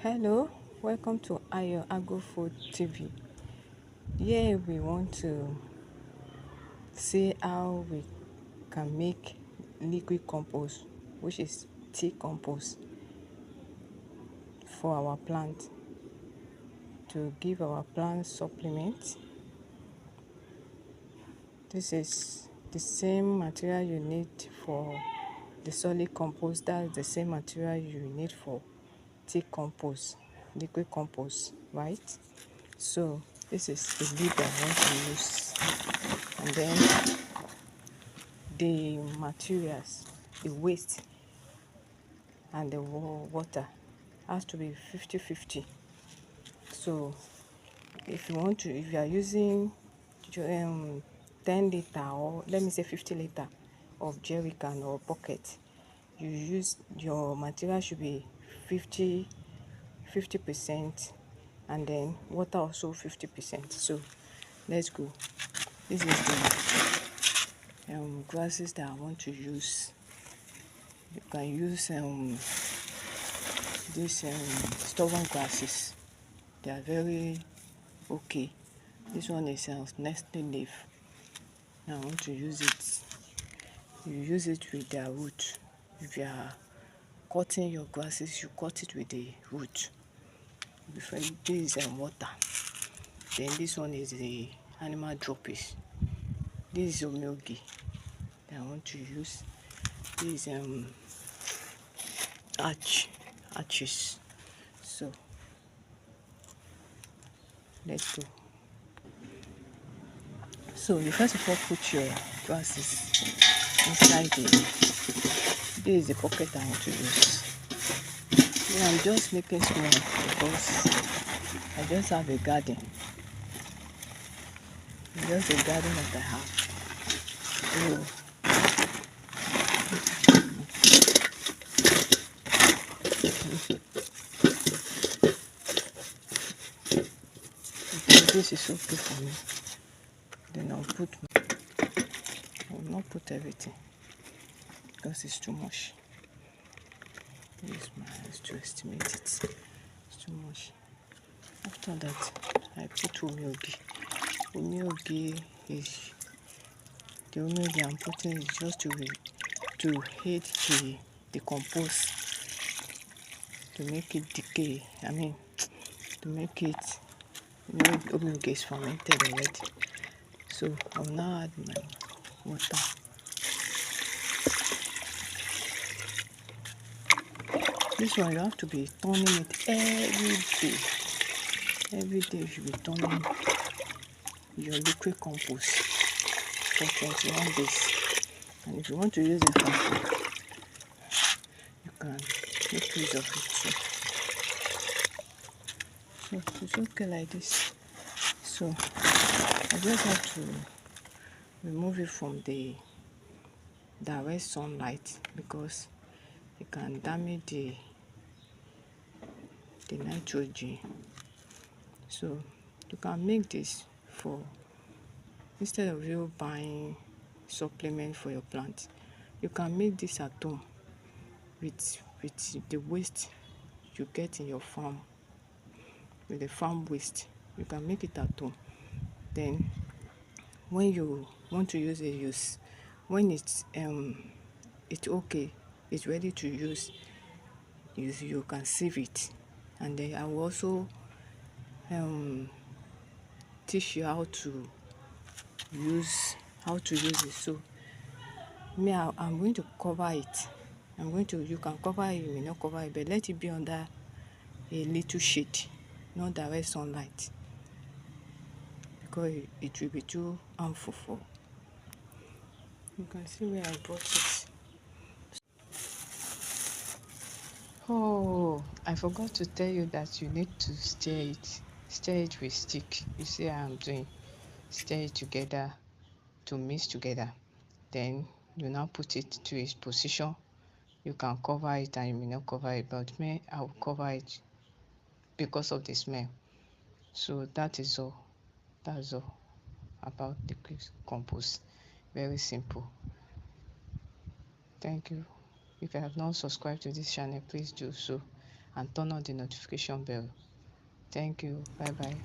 Hello, welcome to Ayo Agro Food TV. Here we want to see how we can make liquid compost, which is tea compost, for our plant to give our plant supplement. This is the same material you need for the solid compost. That's the same material you need for tea compost, liquid compost, right? So this is the lid I want to use, and then the materials, the waste and the water has to be 50-50. So if you are using 10 liter, or let me say 50 liter of jerry can or bucket, your material should be 50%, and then water also 50%. So let's go. This is the grasses that I want to use. You can use these stubborn grasses. They are very okay. This one is nestle leaf. Now I want to use it. You use it with their root. If you are cutting your grasses, you cut it with the root. Before this is water. Then this one is the animal droppings. This is omyogi that I want to use. This is arches. So let's go. So you first of all put your grasses inside this is the pocket I want to use. Yeah, I'm just making small because I just have a garden. It's just a garden that I have. So this is okay for me. Then I will not put everything because it's too much. Use my hands to estimate it. It's too much. After that, I put omyogi. Omyogi is the omyogi I'm putting is just to aid the compost, to make it decay. To make it, omyogi is fermented already. So I'll now add my water. This one you have to be turning it every day. Every day you should be turning your liquid compost for 21 days. And if you want to use it for food, you can make use of it too. So it's okay like this. So I just have to remove it from the direct sunlight because it can damage the nitrogen. So you can make this for, instead of you buying supplement for your plant, you can make this at home with the waste you get in your farm, with the farm waste. You can make it at home. Then when you want to use it, when it's okay, it's ready to use, you can save it. And then I will also teach you how to use it. So I'm going to cover it. You can cover it, you may not cover it, but let it be under a little shade, not direct sunlight, because it will be too harmful for. You can see where I brought it. Oh, I forgot to tell you that you need to stir it with stick. You see how I'm doing. Stir it together to mix together. Then you now put it to its position. You can cover it and you may not cover it, but me, I will cover it because of the smell. So that is all. That's all about the compost. Very simple. Thank you. If you have not subscribed to this channel, please do so. and turn on the notification bell. Thank you. Bye bye.